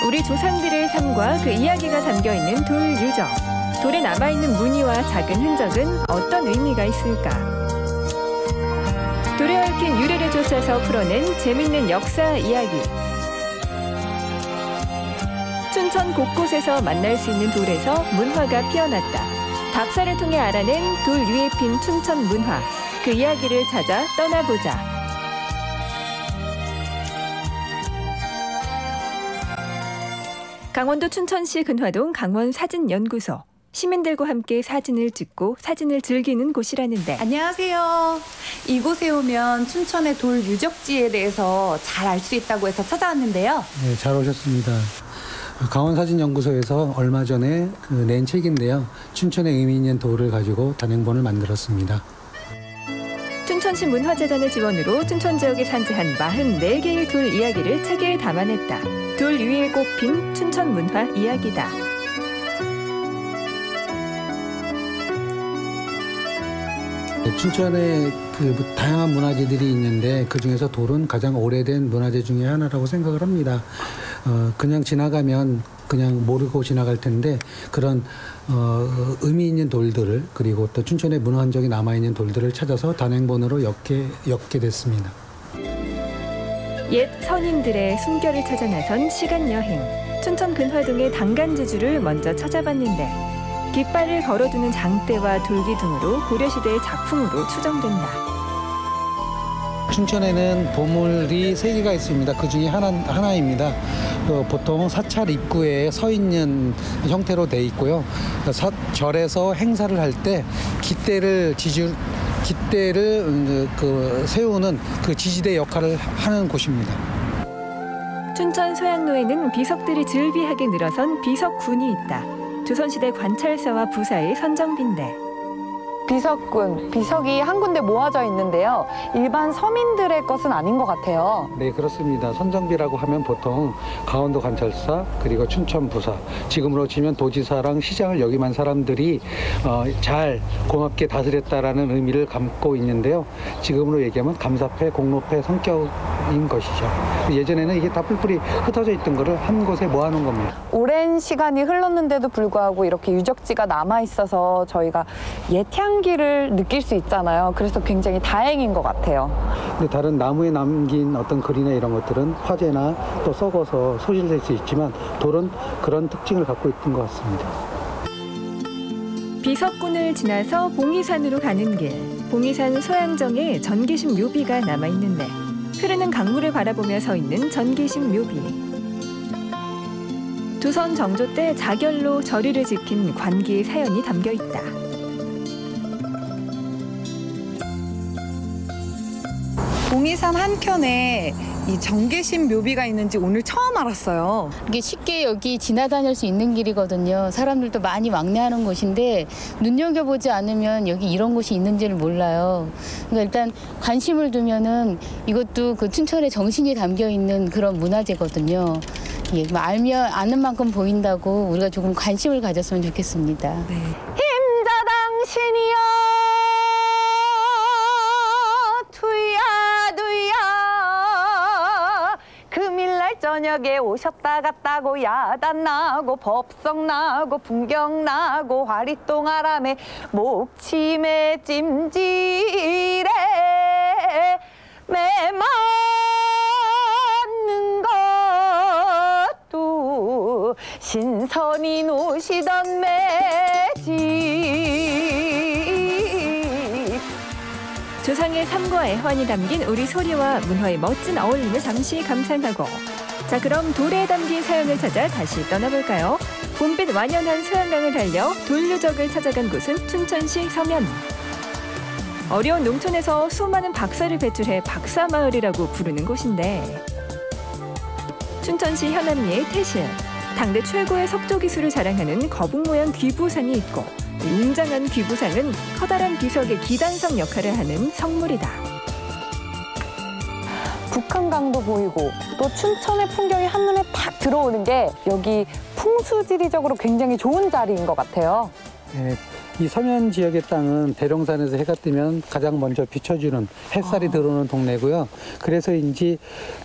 우리 조상들의 삶과 그 이야기가 담겨있는 돌 유적. 돌에 남아있는 무늬와 작은 흔적은 어떤 의미가 있을까? 돌에 얽힌 유래를 쫓아서 풀어낸 재밌는 역사 이야기. 춘천 곳곳에서 만날 수 있는 돌에서 문화가 피어났다. 답사를 통해 알아낸 돌 위에 핀 춘천 문화. 그 이야기를 찾아 떠나보자. 강원도 춘천시 근화동 강원사진연구소. 시민들과 함께 사진을 찍고 사진을 즐기는 곳이라는데. 안녕하세요. 이곳에 오면 춘천의 돌 유적지에 대해서 잘 알 수 있다고 해서 찾아왔는데요. 네, 잘 오셨습니다. 강원사진연구소에서 얼마 전에 낸 책인데요. 춘천의 의미 있는 돌을 가지고 단행본을 만들었습니다. 춘천시 문화재단의 지원으로 춘천 지역에 산재한 44개의 돌 이야기를 책에 담아냈다. 돌 위에 꼽힌 춘천 문화 이야기다. 춘천에 다양한 문화재들이 있는데 그중에서 돌은 가장 오래된 문화재 중에 하나라고 생각을 합니다. 그냥 지나가면 그냥 모르고 지나갈 텐데 그런 의미 있는 돌들을 그리고 또 춘천의 문화 흔적이 남아있는 돌들을 찾아서 단행본으로 엮게 됐습니다. 옛 선인들의 숨결을 찾아 나선 시간여행. 춘천 근화동의 당간지주를 먼저 찾아봤는데 깃발을 걸어두는 장대와 돌기둥으로 고려시대의 작품으로 추정된다. 춘천에는 보물이 3개가 있습니다. 그 중에 하나입니다. 보통 사찰 입구에 서 있는 형태로 돼 있고요. 절에서 행사를 할 때 깃대를 세우는 그 지지대 역할을 하는 곳입니다. 춘천 소양로에는 비석들이 즐비하게 늘어선 비석군이 있다. 조선시대 관찰사와 부사의 선정빈대. 비석군, 비석이 한 군데 모아져 있는데요. 일반 서민들의 것은 아닌 것 같아요. 네, 그렇습니다. 선정비라고 하면 보통 강원도 관찰사 그리고 춘천 부사, 지금으로 치면 도지사랑 시장을 역임한 사람들이 잘 고맙게 다스렸다라는 의미를 담고 있는데요. 지금으로 얘기하면 감사패, 공로패 성격인 것이죠. 예전에는 이게 다 뿔뿔이 흩어져 있던 거를 한 곳에 모아놓은 겁니다. 오랜 시간이 흘렀는데도 불구하고 이렇게 유적지가 남아 있어서 저희가 옛 향기를 느낄 수 있잖아요. 그래서 굉장히 다행인 것 같아요. 근데 다른 나무에 남긴 어떤 글이나 이런 것들은 화재나 또 썩어서 소실될 수 있지만 돌은 그런 특징을 갖고 있던 것 같습니다. 비석군을 지나서 봉이산으로 가는 길. 봉이산 소양정에 전기심 묘비가 남아있는데 흐르는 강물을 바라보며 서 있는 전기심 묘비. 조선 정조 때 자결로 절위를 지킨 관기의 사연이 담겨있다. 봉이산 한켠에 이 정계심 묘비가 있는지 오늘 처음 알았어요. 이게 쉽게 여기 지나다닐 수 있는 길이거든요. 사람들도 많이 왕래하는 곳인데 눈여겨보지 않으면 여기 이런 곳이 있는지를 몰라요. 그러니까 일단 관심을 두면은 이것도 그 춘천의 정신이 담겨 있는 그런 문화재거든요. 예, 알면 아는 만큼 보인다고 우리가 조금 관심을 가졌으면 좋겠습니다. 네. 힘자 당신이여 저녁에 오셨다 갔다고 야단 나고 법석 나고 풍경 나고 화리똥아람에 목침에 찜질에 매맞는 것도 신선히 노시던 매집. 조상의 삶과 애환이 담긴 우리 소리와 문화의 멋진 어울림을 잠시 감상하고 자, 그럼 돌에 담긴 사연을 찾아 다시 떠나볼까요? 봄빛 완연한 소양강을 달려 돌유적을 찾아간 곳은 춘천시 서면. 어려운 농촌에서 수많은 박사를 배출해 박사마을이라고 부르는 곳인데 춘천시 현암리의 태실, 당대 최고의 석조 기술을 자랑하는 거북 모양 귀부상이 있고 웅장한 귀부상은 커다란 비석의 기단성 역할을 하는 성물이다. 북한강도 보이고 또 춘천의 풍경이 한눈에 탁 들어오는 게 여기 풍수지리적으로 굉장히 좋은 자리인 것 같아요. 네, 이 서면 지역의 땅은 대령산에서 해가 뜨면 가장 먼저 비춰주는 햇살이 들어오는 동네고요. 그래서인지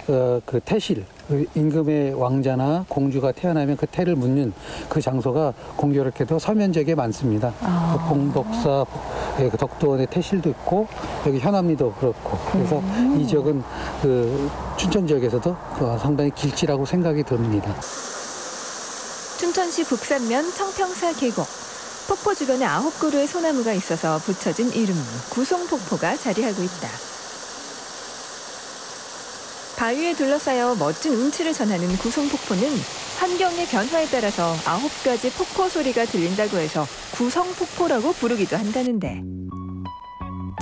그 태실, 그 임금의 왕자나 공주가 태어나면 그 태를 묻는 그 장소가 공교롭게도 서면적에 많습니다. 그 봉덕사, 그 덕도원의 태실도 있고 여기 현암리도 그렇고 그래서 이 지역은 그 춘천 지역에서도 상당히 길지라고 생각이 듭니다. 춘천시 북산면 청평사 계곡. 폭포 주변에 9그루의 소나무가 있어서 붙여진 이름 구송폭포가 자리하고 있다. 바위에 둘러싸여 멋진 운치를 전하는 구송폭포는 환경의 변화에 따라서 9가지 폭포 소리가 들린다고 해서 구성폭포라고 부르기도 한다는데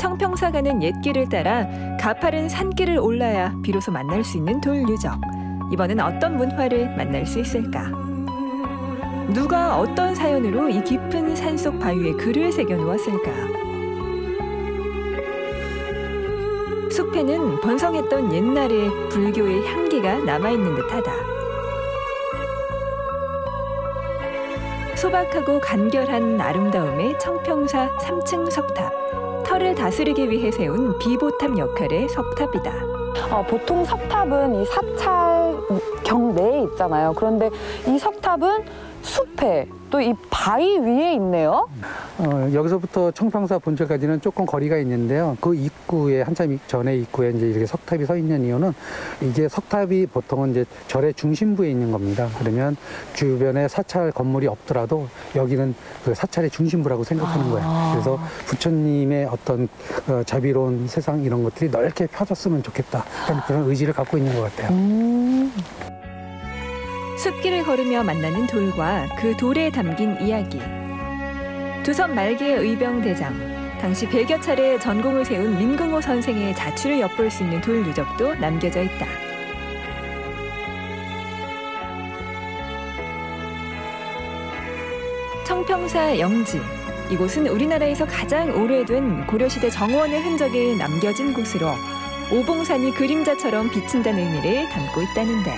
청평사 가는 옛길을 따라 가파른 산길을 올라야 비로소 만날 수 있는 돌 유적. 이번엔 어떤 문화를 만날 수 있을까? 누가 어떤 사연으로 이 깊은 산속 바위에 글을 새겨놓았을까? 숲에는 번성했던 옛날의 불교의 향기가 남아있는 듯하다. 소박하고 간결한 아름다움의 청평사 3층 석탑. 터를 다스리기 위해 세운 비보탑 역할의 석탑이다. 보통 석탑은 이 사찰 경내에 있잖아요. 그런데 이 석탑은 숲에 또 이 바위 위에 있네요. 여기서부터 청평사 본절까지는 조금 거리가 있는데요. 그 입구에 한참 전에 입구에 이제 이렇게 석탑이 서 있는 이유는 이게 석탑이 보통은 이제 절의 중심부에 있는 겁니다. 그러면 주변에 사찰 건물이 없더라도 여기는 그 사찰의 중심부라고 생각하는 거예요. 그래서 부처님의 어떤 자비로운 세상 이런 것들이 넓게 펴졌으면 좋겠다. 그런 의지를 갖고 있는 것 같아요. 숲길을 걸으며 만나는 돌과 그 돌에 담긴 이야기. 조선 말기의 의병대장, 당시 100여 차례 전공을 세운 민궁호 선생의 자취를 엿볼 수 있는 돌 유적도 남겨져 있다. 청평사 영지. 이곳은 우리나라에서 가장 오래된 고려시대 정원의 흔적이 남겨진 곳으로 오봉산이 그림자처럼 비친다는 의미를 담고 있다는데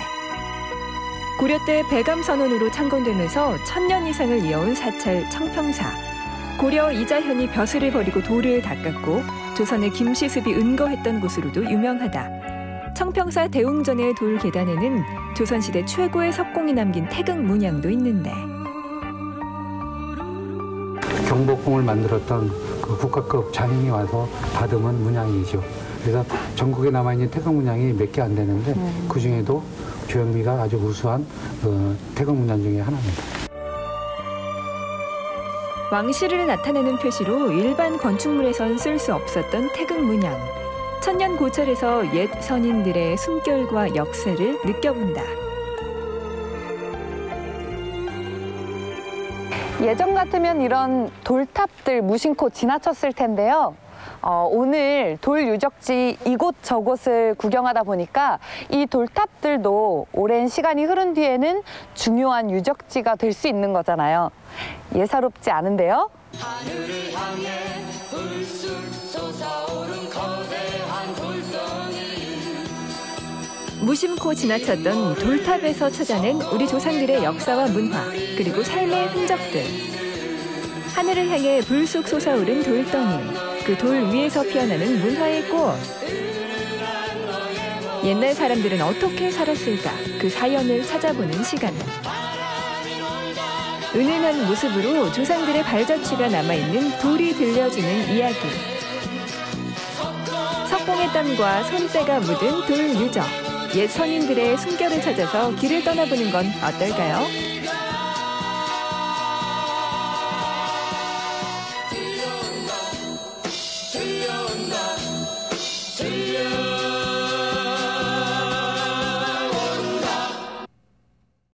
고려 때 배감선원으로 창건되면서 1000년 이상을 이어온 사찰 청평사. 고려 이자현이 벼슬을 버리고 돌을 닦았고 조선의 김시습이 은거했던 곳으로도 유명하다. 청평사 대웅전의 돌 계단에는 조선시대 최고의 석공이 남긴 태극 문양도 있는데 경복궁을 만들었던 그 국가급 장인이 와서 다듬은 문양이죠. 그래서 전국에 남아있는 태극 문양이 몇 개 안 되는데 그 중에도 주현미가 아주 우수한 태극 문양 중에 하나입니다. 왕실을 나타내는 표시로 일반 건축물에선 쓸 수 없었던 태극 문양. 천년 고철에서 옛 선인들의 숨결과 역사를 느껴본다. 예전 같으면 이런 돌탑들 무심코 지나쳤을 텐데요. 오늘 돌 유적지 이곳저곳을 구경하다 보니까 이 돌탑들도 오랜 시간이 흐른 뒤에는 중요한 유적지가 될 수 있는 거잖아요. 예사롭지 않은데요? 하늘을 향해 불쑥 솟아오른 거대한 돌덩이. 무심코 지나쳤던 돌탑에서 찾아낸 우리 조상들의 역사와 문화, 그리고 삶의 흔적들. 하늘을 향해 불쑥 솟아오른 돌덩이. 그 돌 위에서 피어나는 문화의 꽃. 옛날 사람들은 어떻게 살았을까? 그 사연을 찾아보는 시간. 은은한 모습으로 조상들의 발자취가 남아있는 돌이 들려주는 이야기. 석공의 땀과 손때가 묻은 돌 유적. 옛 선인들의 숨결을 찾아서 길을 떠나보는 건 어떨까요?